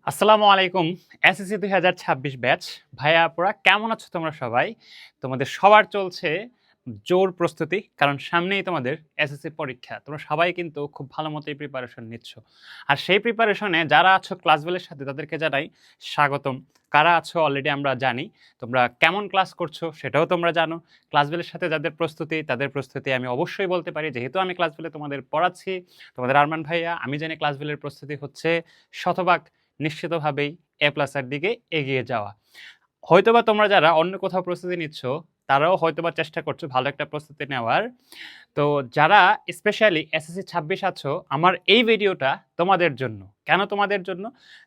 আসসালামু আলাইকুম। SSC ২০২৬ batch. ভাইয়া আপুরা কেমন আছো তোমরা সবাই? তোমাদের সবার চলছে জোর প্রস্তুতি। কারণ সামনেই তোমাদের এসএসসি পরীক্ষা। তোমরা সবাই কিন্তু খুব ভালো মতোই প্রিপারেশন নিচ্ছ। আর সেই প্রিপারেশনে যারা আছো ক্লাসবেলের সাথে তাদেরকে জানাই স্বাগতম। কারা আছো অলরেডি আমরা জানি। তোমরা কেমন ক্লাস করছো সেটাও তোমরা জানো। ক্লাসবেলের সাথে যাদের প্রস্তুতি তাদের প্রস্তুতি আমি অবশ্যই বলতে পারি। যেহেতু আমি ক্লাসবেলে তোমাদের পড়াচ্ছি, তোমাদের আরমান ভাইয়া, আমি জানি ক্লাসবেলের প্রস্তুতি হচ্ছে শতভাগ নিশ্চিতভাবেই এ প্লাসের দিকে এগিয়ে যাওয়া। হয়তোবা তোমরা যারা অন্য কোথাও প্রস্তুতি নিচ্ছ, তারাও হয়তোবা চেষ্টা করছো ভালো একটা প্রস্তুতি নেওয়ার। তো যারা স্পেশালি এসএসসি ২৬ আছো, আমার এই ভিডিওটা তোমাদের জন্য। কেন তোমাদের জন্য?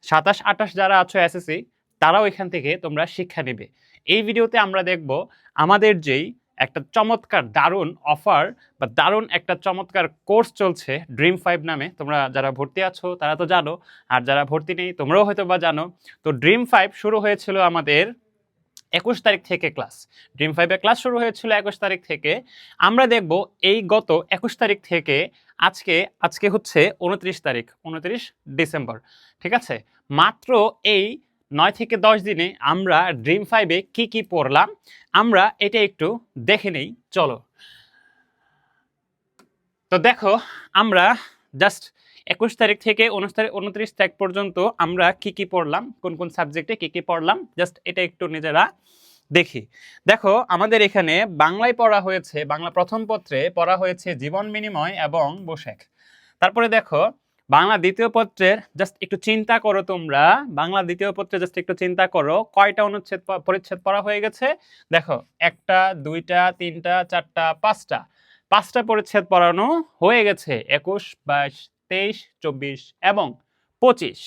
২৭-২৮ যারা আছো এসএসসি, তারাও এখান থেকে তোমরা শিক্ষা নিবে। এই ভিডিওতে আমরা দেখব আমাদের যেই একটা চমৎকার দারুণ অফার বা দারুণ একটা চমৎকার কোর্স চলছে ড্রিম 5 নামে। তোমরা যারা ভর্তি আছো তারা তো জানো, আর যারা ভর্তি নেই তোমরাও হয়তোবা জানো। তো ড্রিম 5 শুরু হয়েছিল আমাদের ২১ তারিখ থেকে ক্লাস। ড্রিম 5 এর ক্লাস শুরু হয়েছিল ২১ তারিখ থেকে। আমরা দেখব এই গত ২১ তারিখ থেকে আজকে হচ্ছে ২৯ তারিখ, ২৯ ডিসেম্বর। ঠিক আছে? মাত্র এই ৯ থেকে ১০ দিনে আমরা ড্রিম 5 এ কি পড়লাম আমরা এটা একটু দেখে নেই চলো। তো দেখো, আমরা জাস্ট ২১ তারিখ থেকে ২৯ তারিখ পর্যন্ত আমরা কি পড়লাম, কোন সাবজেক্টে কি পড়লাম, জাস্ট এটা একটু নিজেরা দেখি। দেখো, আমাদের এখানে বাংলায় পড়া হয়েছে, বাংলা প্রথম পত্রে পড়া হয়েছে জীবন বিনিময় এবং বৈশাখ। তারপরে দেখো, বাংলা দ্বিতীয় পত্রের জাস্ট একটু চিন্তা করো তোমরা, বাংলা দ্বিতীয় পত্রে জাস্ট একটু চিন্তা করো কয়টা অনুচ্ছেদ পরিচ্ছেদ পড়া হয়ে গেছে। দেখো, একটা, দুইটা, তিনটা, চারটা, পাঁচটা পরিচ্ছেদ পড়ানো হয়ে গেছে। ২১, ২২, ২৩, ২৪ এবং ২৫।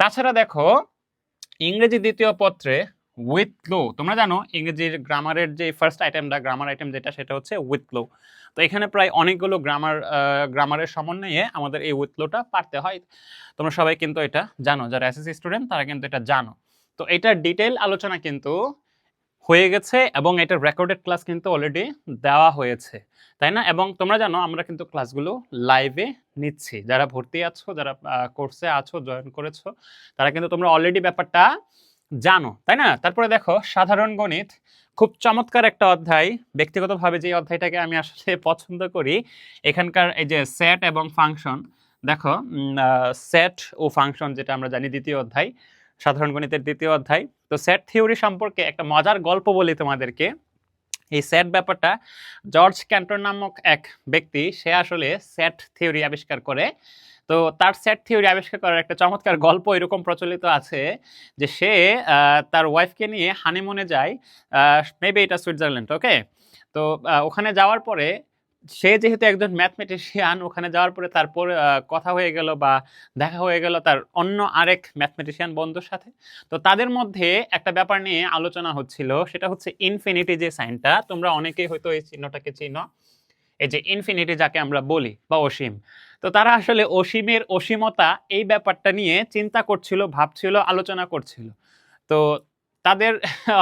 তাছাড়া দেখো, ইংরেজি দ্বিতীয় পত্রে উইথ লো, তোমরা জানো ইংরেজির গ্রামারের যে ফার্স্ট আইটেমটা, গ্রামার আইটেম যেটা, সেটা হচ্ছে উইথ লো। তো এখানে প্রায় অনেকগুলো গ্রামারের সমন্বয়ে আমাদের এই উইথ লোটা পারতে হয়। তোমরা সবাই কিন্তু এটা জানো, যারা এসএসসি স্টুডেন্ট তারা কিন্তু এটা জানো। তো এটার ডিটেইল আলোচনা কিন্তু হয়ে গেছে এবং এটার রেকর্ডেড ক্লাস কিন্তু অলরেডি দেওয়া হয়েছে, তাই না? এবং তোমরা জানো আমরা কিন্তু ক্লাসগুলো লাইভে নিচ্ছি। যারা ভর্তি আছো, যারা কোর্সে আছো, জয়েন করেছো, তারা কিন্তু তোমরা অলরেডি ব্যাপারটা জানো, তাই না? তারপরে দেখো, সাধারণ গণিত খুব চমৎকার একটা অধ্যায়। ব্যক্তিগতভাবে যে অধ্যায়টাকে আমি আসলে পছন্দ করি, এখানকার এই যে সেট এবং ফাংশন, দেখো সেট ও ফাংশন যেটা আমরা জানি দ্বিতীয় অধ্যায়, সাধারণ গণিতের দ্বিতীয় অধ্যায়। তো সেট থিওরি সম্পর্কে একটা মজার গল্প বলি তোমাদেরকে। এই সেট ব্যাপারটা জর্জ ক্যান্টর নামক এক ব্যক্তি, সে আসলে সেট থিওরি আবিষ্কার করে। তো তার সেট থিওরি আবিষ্কার করার একটা চমৎকার গল্প এরকম প্রচলিত আছে যে সে তার ওয়াইফকে নিয়ে হানিমুনে যায়, মেবি এটা সুইজারল্যান্ড, ওকে? তো ওখানে যাওয়ার পরে সে যেহেতু একজন ম্যাথমেটিশিয়ান, ওখানে যাওয়ার পরে তারপর কথা হয়ে গেল বা দেখা হয়ে গেল তার অন্য আরেক ম্যাথমেটিশিয়ান বন্ধুর সাথে। তো তাদের মধ্যে একটা ব্যাপার নিয়ে আলোচনা হচ্ছিল, সেটা হচ্ছে ইনফিনিটি যে সাইনটা, তোমরা অনেকেই হয়তো এই চিহ্নটাকে চিনো, এই যে ইনফিনিটি যাকে আমরা বলি, বা অসীম। তো তারা আসলে অসীমের অসীমতা এই ব্যাপারটা নিয়ে চিন্তা করছিল, ভাবছিল, আলোচনা করছিল। তো তাদের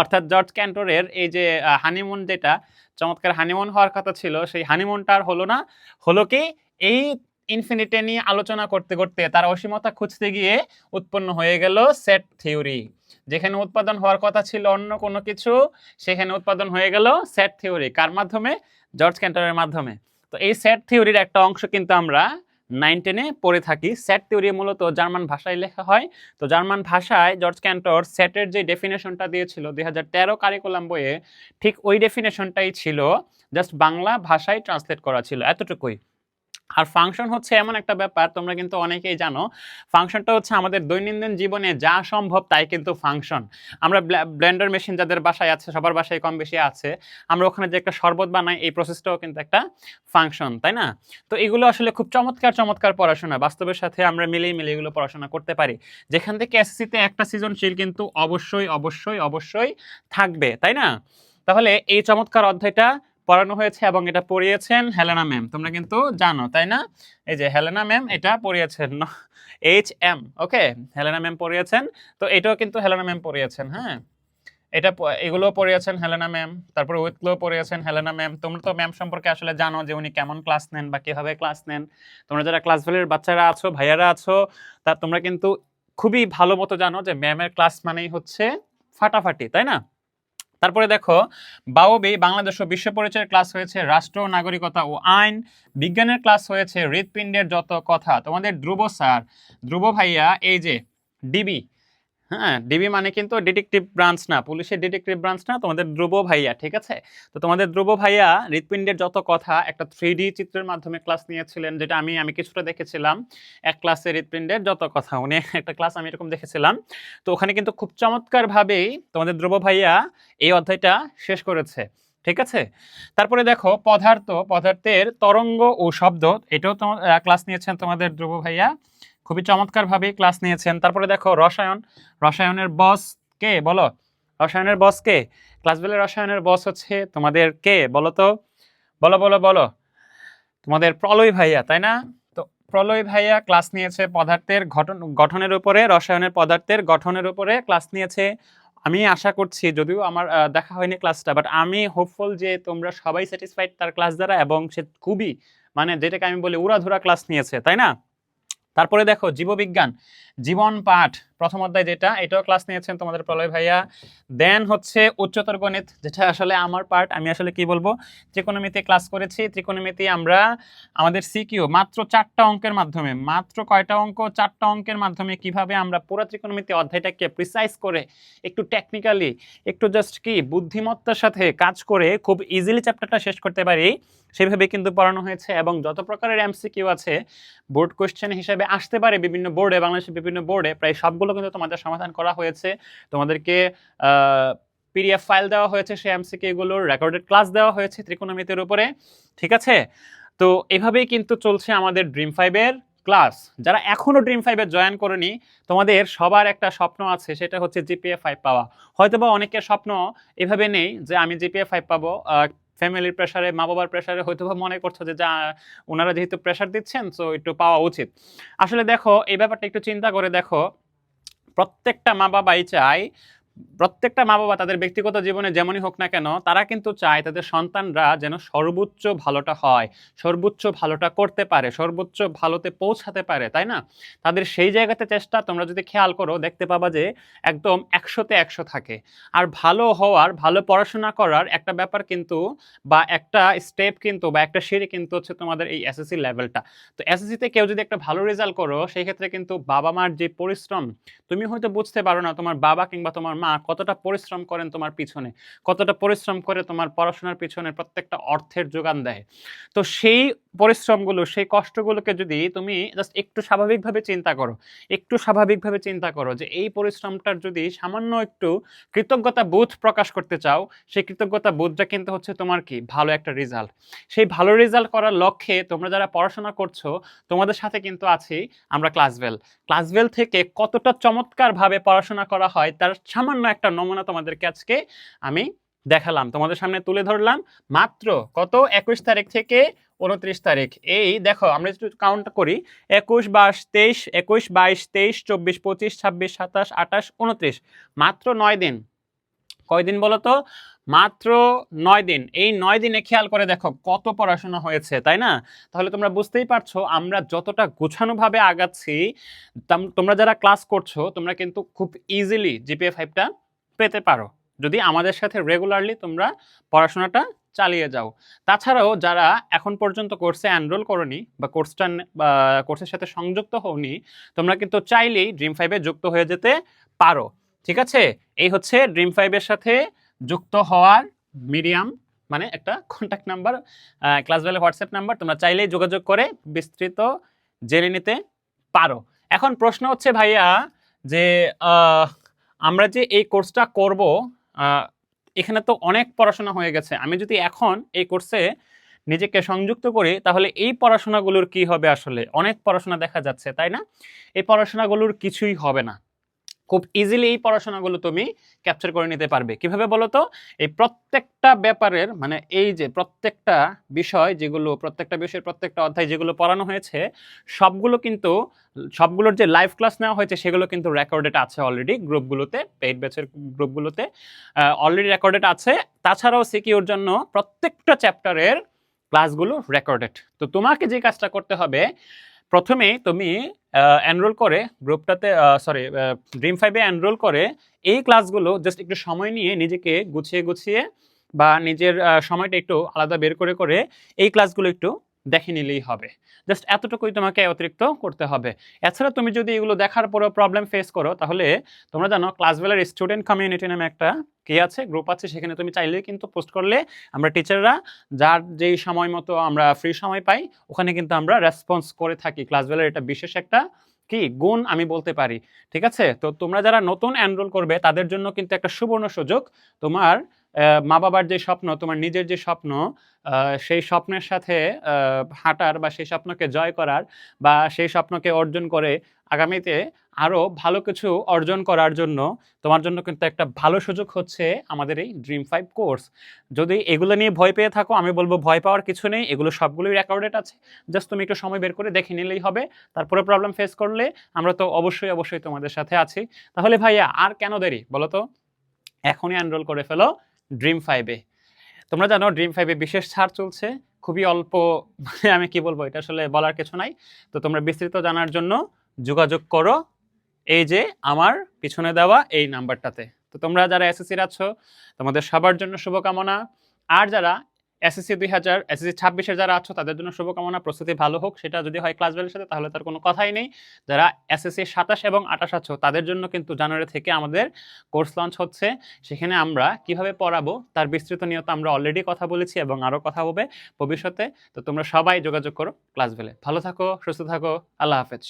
অর্থাৎ জর্জ ক্যান্টরের এই যে হানিমুন, যেটা চমৎকার হানিমুন হওয়ার কথা ছিল, সেই হানিমুনটা আর হলো না। হলো কি, এই ইনফিনিটি নিয়ে আলোচনা করতে করতে তার অসীমতা খুঁজতে গিয়ে উৎপন্ন হয়ে গেল সেট থিওরি। যেখানে উৎপাদন হওয়ার কথা ছিল অন্য কোনো কিছু, সেখানে উৎপাদন হয়ে গেল সেট থিওরি। কার মাধ্যমে? জর্জ ক্যান্টরের মাধ্যমে। তো এই সেট থিওরির একটা অংশ কিন্তু আমরা 9-10 পড়ে থাকি। সেট থিওরি মূলত জার্মান ভাষায় লেখা হয়। তো জার্মান ভাষায় জর্জ ক্যান্টর সেটের যে ডেফিনেশনটা দিয়েছিল ২০১৩ কারিকুলাম বইয়ে, ঠিক ওই ডেফিনেশনটাই ছিল, জাস্ট বাংলা ভাষায় ট্রান্সলেট করা ছিল, এতটুকুই। আর ফাংশন হচ্ছে এমন একটা ব্যাপার, তোমরা কিন্তু অনেকেই জানো, ফাংশনটা হচ্ছে আমাদের দৈনন্দিন জীবনে যা সম্ভব তাই কিন্তু ফাংশন। আমরা ব্লেন্ডার মেশিন যাদের বাসায় আছে, সবার বাসায় কম বেশি আছে, আমরা ওখানে যে একটা শরবত বানাই, এই প্রসেসটাও কিন্তু একটা ফাংশন, তাই না? তো এগুলো আসলে খুব চমৎকার চমৎকার পড়াশোনা, বাস্তবের সাথে আমরা মিলিয়ে এগুলো পড়াশোনা করতে পারি, যেখান থেকে এসএসসিতে একটা সৃজনশীল কিন্তু অবশ্যই অবশ্যই অবশ্যই থাকবে, তাই না? তাহলে এই চমৎকার অধ্যায়টা পড়ানো হয়েছে এবং এটা পড়িয়েছেন হেলেনা ম্যাম, তোমরা কিন্তু জানো, তাই না? এই যে হেলেনা ম্যাম এটা পড়িয়েছেন, HM, ওকে? হেলেনা ম্যাম পড়িয়েছেন। তো এটাও কিন্তু হেলেনা ম্যাম পড়িয়েছেন, হ্যাঁ? এগুলো পড়িয়েছেন হেলেনা ম্যাম, তারপর উইথলো পড়িয়েছেন হেলেনা ম্যাম। তোমরা তো ম্যাম সম্পর্কে আসলে জানো যে উনি কেমন ক্লাস নেন বা কিভাবে ক্লাস নেন। তোমরা যারা ক্লাস ভ্যালির বাচ্চারা আছো, ভাইয়ারা আছো, তা তোমরা কিন্তু খুবই ভালো মতো জানো যে ম্যামের ক্লাস মানেই হচ্ছে ফাটাফাটি, তাই না? তারপরে দেখো বাওবি বাংলাদেশ ও বিশ্ব পরিচয়ের ক্লাস হয়েছে, রাষ্ট্র নাগরিকতা ও আইন, বিজ্ঞানের ক্লাস হয়েছে হৃৎপিণ্ডের যত কথা। তোমাদের ধ্রুব স্যার, ধ্রুব ভাইয়া, এই যে ডিবি, হ্যাঁ ডিবি মানে কিন্তু ডিটেকটিভ ব্রাঞ্চ না, পুলিশের ডিটেকটিভ ব্রাঞ্চ না, তোমাদের ধ্রুব ভাইয়া, ঠিক আছে? তো তোমাদের ধ্রুব ভাইয়া হৃৎপিণ্ডের যত কথা একটা 3D চিত্রের মাধ্যমে ক্লাস নিয়েছিলেন, যেটা আমি কিছুটা দেখেছিলাম এক ক্লাসে, হৃৎপিণ্ডের যত কথা, উনি একটা ক্লাস আমি এরকম দেখেছিলাম। তো ওখানে কিন্তু খুব চমৎকার ভাবেই তোমাদের ধ্রুব ভাইয়া এই অধ্যায়টা শেষ করেছে, ঠিক আছে? তারপরে দেখো পদার্থের তরঙ্গ ও শব্দ, এটাও তোমার ক্লাস নিয়েছেন তোমাদের ধ্রুব ভাইয়া, খুবই চমৎকার ভাবে ক্লাস নিয়েছেন। তারপরে দেখো রসায়নের বস কে বলো? রসায়নের বস কে? ক্লাস বেলের রসায়নের বস হচ্ছে তোমাদের কে বলো তো? বলো বলো বলো, তোমাদের প্রলয় ভাইয়া, তাই না? তো প্রলয় ভাইয়া ক্লাস নিয়েছে পদার্থের গঠনের উপরে, রসায়নের পদার্থের গঠনের উপরে ক্লাস নিয়েছে। আমি আশা করছি, যদিও আমার দেখা হয়নি ক্লাসটা, বাট আমি হোপফুল যে তোমরা সবাই স্যাটিসফাইড তার ক্লাস দ্বারা, এবং সে খুবই মানে যেটাকে আমি বলি উড়াধুরা ক্লাস নিয়েছে, তাই না? তারপরে দেখো জীববিজ্ঞান জীবন পাঠ প্রথম অধ্যায়, যেটা এটাও ক্লাস নিয়েছেন তোমাদের প্রলয় ভাইয়া। দেন হচ্ছে উচ্চতর গণিত, যেটা আসলে আমার পার্ট, আমি আসলে কি বলবো, ত্রিকোণমিতি ক্লাস করেছি। ত্রিকোণমিতি আমরা আমাদের সিকিউ মাত্র 4টা অঙ্কের মাধ্যমে, মাত্র কয়টা অঙ্ক, 4টা অঙ্কের মাধ্যমে কিভাবে আমরা পুরো ত্রিকোণমিতি অধ্যায়টাকে প্রিসাইজ করে একটু টেকনিক্যালি, একটু জাস্ট কি বুদ্ধিমত্তার সাথে কাজ করে খুব ইজিলি চ্যাপ্টারটা শেষ করতে পারি, সেভাবে কিন্তু পড়ানো হয়েছে। এবং যত প্রকারের এমসিকিউ আছে বোর্ড কোশ্চেন হিসেবে আসতে পারে বিভিন্ন বোর্ডে, বাংলাদেশের বিভিন্ন বোর্ডে, প্রায় সবগুলো কিন্তু তোমাদের সমাধান করা হয়েছে। তোমাদেরকে পিডিএফ ফাইল দেওয়া হয়েছে, সেই এমসিকিউ গুলোর রেকর্ডেড ক্লাস দেওয়া হয়েছে ত্রিকোণমিতির উপরে, ঠিক আছে? তো এভাবেই কিন্তু চলছে আমাদের ড্রিম 5-এর ক্লাস। যারা এখনো ড্রিম 5-এ জয়েন করেনি, তোমাদের সবার একটা স্বপ্ন আছে, সেটা হচ্ছে জিপিএ 5 পাওয়া। হয়তোবা অনেকের স্বপ্ন এভাবে নেই যে আমি জিপিএ 5 পাবো, ফ্যামিলির প্রেসারে, মা বাবার প্রেসারে হয়তো মনে করছো যে যা ওনারা যেহেতু প্রেসার দিচ্ছেন তো একটু পাওয়া উচিত। আসলে দেখো এই ব্যাপারটা একটু চিন্তা করে দেখো, প্রত্যেকটা মা বাবাই চায়, প্রত্যেকটা মা বাবা তাদের ব্যক্তিগত জীবনে যেমনই হোক না কেন, তারা কিন্তু চায় তাদের সন্তানরা যেন সর্বোচ্চ ভালোটা হয়, সর্বোচ্চ ভালোটা করতে পারে, সর্বোচ্চ ভালোতে পৌঁছাতে পারে, তাই না? তাদের সেই জায়গাতে চেষ্টা, তোমরা যদি খেয়াল করো দেখতে পাবা যে একদম 100-তে 100 থাকে। আর ভালো হওয়ার, ভালো পড়াশোনা করার একটা ব্যাপার কিন্তু, বা একটা স্টেপ কিন্তু, বা একটা সিঁড়ি কিন্তু হচ্ছে তোমাদের এই এসএসসি লেভেলটা। তো এসএসসিতে কেউ যদি একটা ভালো রেজাল্ট করো, সেই ক্ষেত্রে কিন্তু বাবা মার যে পরিশ্রম, তুমি হয়তো বুঝতে পারো না তোমার বাবা কিংবা তোমার মা কতটা পরিশ্রম করেন তোমার পিছনে, কতটা পরিশ্রম করে তোমার পড়াশোনার পিছনে প্রত্যেকটা অর্থের যোগান দেয়। তো সেই পরিশ্রমগুলো, সেই কষ্টগুলোকে যদি তুমি জাস্ট একটু স্বাভাবিকভাবে চিন্তা করো, একটু স্বাভাবিকভাবে চিন্তা করো যে এই পরিশ্রমটার যদি সামান্য একটু কৃতজ্ঞতা বোধ প্রকাশ করতে চাও, সেই কৃতজ্ঞতা বোধটা কিন্তু হচ্ছে তোমার কি ভালো একটা রেজাল্ট। সেই ভালো রেজাল্ট করার লক্ষ্যে তোমরা যারা পড়াশোনা করছো, তোমাদের সাথে কিন্তু আছি আমরা ক্লাসভেল থেকে কতটা চমৎকারভাবে পড়াশোনা করা হয় তার সামান্য একটা নমুনা তোমাদেরকে আজকে আমি দেখালাম, তোমাদের সামনে তুলে ধরলাম। মাত্র কত 21 তারিখ থেকে 29 তারিখ, এই দেখো আমরা একটু কাউন্ট করি, 21, 22, 23, 21, 22, 23, 24, 25, 26, 27, 28, 29, মাত্র 9 দিন। কয়দিন বলো তো? মাত্র 9 দিন। এই 9 দিনে খেয়াল করে দেখো কত পড়াশোনা হয়েছে, তাই না? তাহলে তোমরা বুঝতেই পারছো আমরা যতটা গোছানোভাবে আগাচ্ছি, তোমরা যারা ক্লাস করছো তোমরা কিন্তু খুব ইজিলি জিপিএ 5টা পেতে পারো, যদি আমাদের সাথে রেগুলারলি তোমরা পড়াশোনাটা চালিয়ে যাও। তাছাড়াও যারা এখন পর্যন্ত কোর্সে এনরোল করোনি বা কোর্সের সাথে সংযুক্ত হওনি, তোমরা কিন্তু চাইলেই ড্রিম 5-এ যুক্ত হয়ে যেতে পারো, ঠিক আছে? এই হচ্ছে ড্রিম 5-এর সাথে যুক্ত হওয়ার মিডিয়াম, মানে একটা কন্ট্যাক্ট নাম্বার, ক্লাসভেলের হোয়াটসঅ্যাপ নাম্বার, তোমরা চাইলেই যোগাযোগ করে বিস্তৃত জেনে নিতে পারো। এখন প্রশ্ন হচ্ছে ভাইয়া যে আমরা যে এই কোর্সটা করব, এখানে তো অনেক পড়াশোনা হয়ে গেছে, আমি যদি এখন এই কোর্সে নিজেকে সংযুক্ত করি তাহলে এই পড়াশোনাগুলোর কি হবে? আসলে অনেক পড়াশোনা দেখা যাচ্ছে, তাই না? এই পড়াশোনাগুলোর কিছুই হবে না। খুব ইজিলি এই পড়াশোনাগুলো তুমি ক্যাপচার করে নিতে পারবে। কিভাবে বলো তো? এই প্রত্যেকটা ব্যাপারের, মানে এই যে প্রত্যেকটা বিষয়, যেগুলো প্রত্যেকটা বিষয়ের প্রত্যেকটা অধ্যায় যেগুলো পড়ানো হয়েছে, সবগুলো কিন্তু, সবগুলোর যে লাইভ ক্লাস নেওয়া হয়েছে সেগুলো কিন্তু রেকর্ডেড আছে অলরেডি গ্রুপগুলোতে, পেইড ব্যাচের গ্রুপগুলোতে অলরেডি রেকর্ডেড আছে। তাছাড়াও সিকিউর জন্য প্রত্যেকটা চ্যাপ্টারের ক্লাসগুলো রেকর্ডেড। তো তোমাকে যে কাজটা করতে হবে, প্রথমেই তুমি এনরোল করে গ্রুপটাতে, সরি, ড্রিম 5-এ এনরোল করে এই ক্লাসগুলো জাস্ট একটু সময় নিয়ে নিজেকে গুছিয়ে গুছিয়ে বা নিজের সময়টা একটু আলাদা বের করে করে এই ক্লাসগুলো একটু দেখে নিলেই হবে। জাস্ট এতটুকুই তোমাকে অতিরিক্ত করতে হবে। এছাড়া তুমি যদি এগুলো দেখার পরেও প্রবলেম ফেস করো, তাহলে তোমরা জানো ক্লাসবেলার স্টুডেন্ট কমিউনিটি নামে একটা কি আছে, গ্রুপ আছে। সেখানে তুমি চাইলেই কিন্তু পোস্ট করলে আমরা টিচাররা যার যেই সময় মতো আমরা ফ্রি সময় পাই ওখানে কিন্তু আমরা রেসপন্স করে থাকি। ক্লাসবেলার এটা বিশেষ একটা কি গুণ আমি বলতে পারি। ঠিক আছে, তো তোমরা যারা নতুন এনরোল করবে তাদের জন্য কিন্তু একটা সুবর্ণ সুযোগ। তোমার মা বাবার যে স্বপ্ন, তোমার নিজের যে স্বপ্ন, সেই স্বপ্নের সাথে হাঁটার বা সেই স্বপ্নকে জয় করার বা সেই স্বপ্নকে অর্জন করে আগামীতে আরও ভালো কিছু অর্জন করার জন্য তোমার জন্য কিন্তু একটা ভালো সুযোগ হচ্ছে আমাদের এই ড্রিম 5 কোর্স। যদি এগুলো নিয়ে ভয় পেয়ে থাকো, আমি বলবো ভয় পাওয়ার কিছু নেই, এগুলো সবগুলোই রেকর্ডেড আছে। জাস্ট তুমি একটু সময় বের করে দেখে নিলেই হবে। তারপরে প্রবলেম ফেস করলে আমরা তো অবশ্যই অবশ্যই তোমাদের সাথে আছি। তাহলে ভাইয়া আর কেন দেরি বলো তো, এখনই এনরোল করে ফেলো ড্রিম 5-এ। তোমরা জানো ড্রিম 5-এ বিশেষ ছাড় চলছে, খুবই অল্প, মানে আমি কি বলবো, এটা আসলে বলার কিছু নাই। তো তোমরা বিস্তারিত জানার জন্য যোগাযোগ করো এই যে আমার পিছনে দেওয়া এই নাম্বারটাতে। তো তোমরা যারা এসএসসির আছো তোমাদের সবার জন্য শুভকামনা। আর যারা এসএসসি 26-এর যারা আছো তাদের জন্য শুভকামনা, প্রস্তুতি ভালো হোক। সেটা যদি হয় ক্লাস বেলের সাথে তাহলে তার কোনো কথাই নেই। যারা এসএসসি 27 এবং 28 আছো তাদের জন্য কিন্তু জানুয়ারি থেকে আমাদের কোর্স লঞ্চ হচ্ছে। সেখানে আমরা কিভাবে পড়াবো তার বিস্তৃত নিয়ে তো আমরা অলরেডি কথা বলেছি এবং আরও কথা হবে ভবিষ্যতে। তো তোমরা সবাই যোগাযোগ করো ক্লাস বেলে। ভালো থাকো, সুস্থ থাকো, আল্লাহ হাফেজ।